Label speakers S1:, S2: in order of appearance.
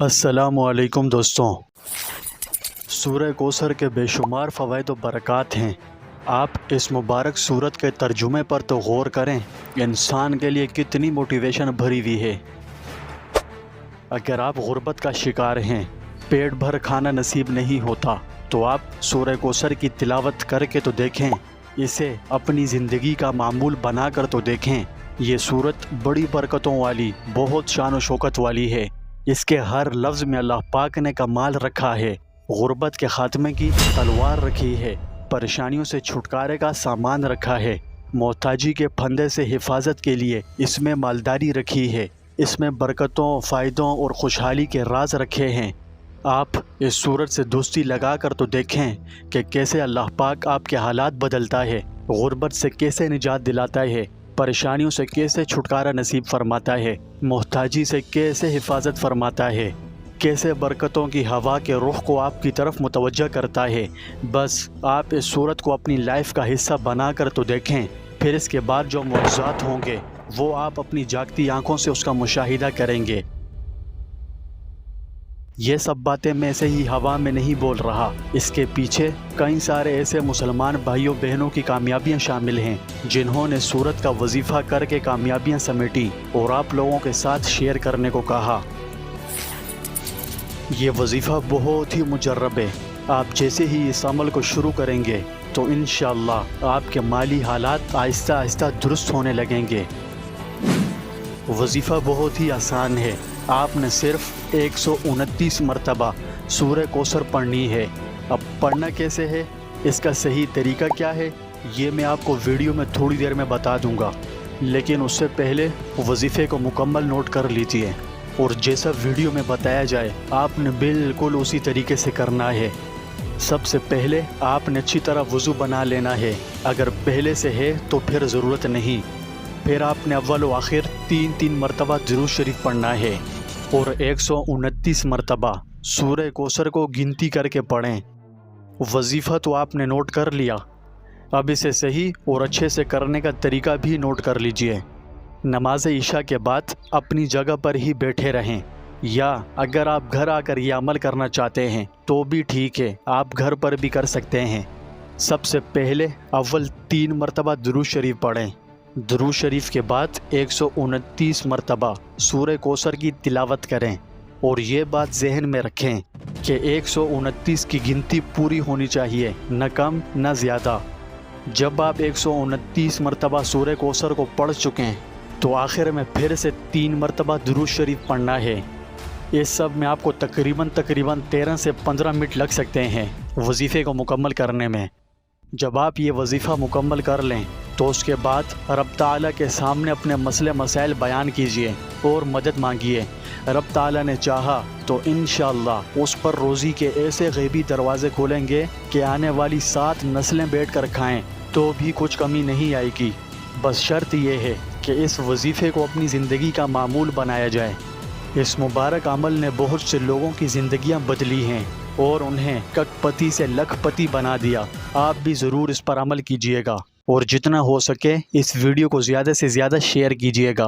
S1: अस्सलामु अलैकुम दोस्तों। सूरह कोसर के बेशुमार फ़वाइद व बरक़ात हैं। आप इस मुबारक सूरत के तर्जुमे पर तो गौर करें, इंसान के लिए कितनी मोटिवेशन भरी हुई है। अगर आप गुर्बत का शिकार हैं, पेट भर खाना नसीब नहीं होता, तो आप सूरह कोसर की तिलावत करके तो देखें, इसे अपनी ज़िंदगी का मामूल बना कर तो देखें। ये सूरत बड़ी बरकतों वाली, बहुत शान व शौकत वाली है। इसके हर लफ्ज़ में अल्लाह पाक ने कमाल रखा है। गुर्बत के ख़ात्मे की तलवार रखी है, परेशानियों से छुटकारे का सामान रखा है, मोहताजी के फंदे से हिफाजत के लिए इसमें मालदारी रखी है, इसमें बरकतों, फ़ायदों और खुशहाली के राज रखे हैं। आप इस सूरत से दोस्ती लगा कर तो देखें कि कैसे अल्लाह पाक आपके हालात बदलता है, गुर्बत से कैसे निजात दिलाता है, परेशानियों से कैसे छुटकारा नसीब फरमाता है, मोहताजी से कैसे हिफाजत फरमाता है, कैसे बरकतों की हवा के रुख को आपकी तरफ मुतवज्जह करता है। बस आप इस सूरत को अपनी लाइफ का हिस्सा बना कर तो देखें, फिर इसके बाद जो मौज़ात होंगे वो आप अपनी जागती आंखों से उसका मुशाहिदा करेंगे। ये सब बातें मैं ऐसे ही हवा में नहीं बोल रहा, इसके पीछे कई सारे ऐसे मुसलमान भाइयों बहनों की कामयाबियां शामिल हैं जिन्होंने सूरत का वजीफ़ा करके कामयाबियां समेटी और आप लोगों के साथ शेयर करने को कहा। ये वजीफ़ा बहुत ही मुजर्रब है। आप जैसे ही इस अमल को शुरू करेंगे तो इंशाअल्लाह आपके माली हालात आहिस्ता आहिस्ता दुरुस्त होने लगेंगे। वजीफ़ा बहुत ही आसान है। आपने सिर्फ 129 मरतबा सूरह कोसर पढ़नी है। अब पढ़ना कैसे है, इसका सही तरीका क्या है, ये मैं आपको वीडियो में थोड़ी देर में बता दूंगा, लेकिन उससे पहले वजीफ़े को मुकम्मल नोट कर लीजिए और जैसा वीडियो में बताया जाए आपने बिल्कुल उसी तरीके से करना है। सबसे पहले आपने अच्छी तरह वज़ू बना लेना है, अगर पहले से है तो फिर ज़रूरत नहीं। फिर आपने अव्वल व आखिर 3-3 मरतबा दुरूद शरीफ पढ़ना है और 129 मरतबा सूरह कोसर को गिनती करके पढ़ें। वजीफ़ा तो आपने नोट कर लिया, अब इसे सही और अच्छे से करने का तरीका भी नोट कर लीजिए। नमाज इशा के बाद अपनी जगह पर ही बैठे रहें, या अगर आप घर आकर ये अमल करना चाहते हैं तो भी ठीक है, आप घर पर भी कर सकते हैं। सबसे पहले अव्वल 3 मरतबा दुरूद शरीफ पढ़ें। दुरूद शरीफ के बाद 129 मरतबा सूरह कोसर की तिलावत करें और ये बात जहन में रखें कि 129 की गिनती पूरी होनी चाहिए, न कम न ज़्यादा। जब आप 129 मरतबा सूरह कोसर को पढ़ चुके हैं तो आखिर में फिर से 3 मरतबा दुरूद शरीफ पढ़ना है। इस सब में आपको तकरीबन 13 से 15 मिनट लग सकते हैं वजीफ़े को मुकम्मल करने में। जब आप ये वजीफ़ा मुकम्मल कर लें तो उसके बाद रब ताला के सामने अपने मसले मसाइल बयान कीजिए और मदद मांगिए। रब ताला ने चाहा तो इंशाअल्लाह उस पर रोज़ी के ऐसे गैबी दरवाज़े खोलेंगे कि आने वाली 7 नस्लें बैठ कर खाएँ तो भी कुछ कमी नहीं आएगी। बस शर्त यह है कि इस वजीफ़े को अपनी ज़िंदगी का मामूल बनाया जाए। इस मुबारक अमल ने बहुत से लोगों की ज़िंदगियाँ बदली हैं और उन्हें करोड़पति से लखपति बना दिया। आप भी ज़रूर इस पर अमल कीजिएगा और जितना हो सके इस वीडियो को ज़्यादा से ज़्यादा शेयर कीजिएगा।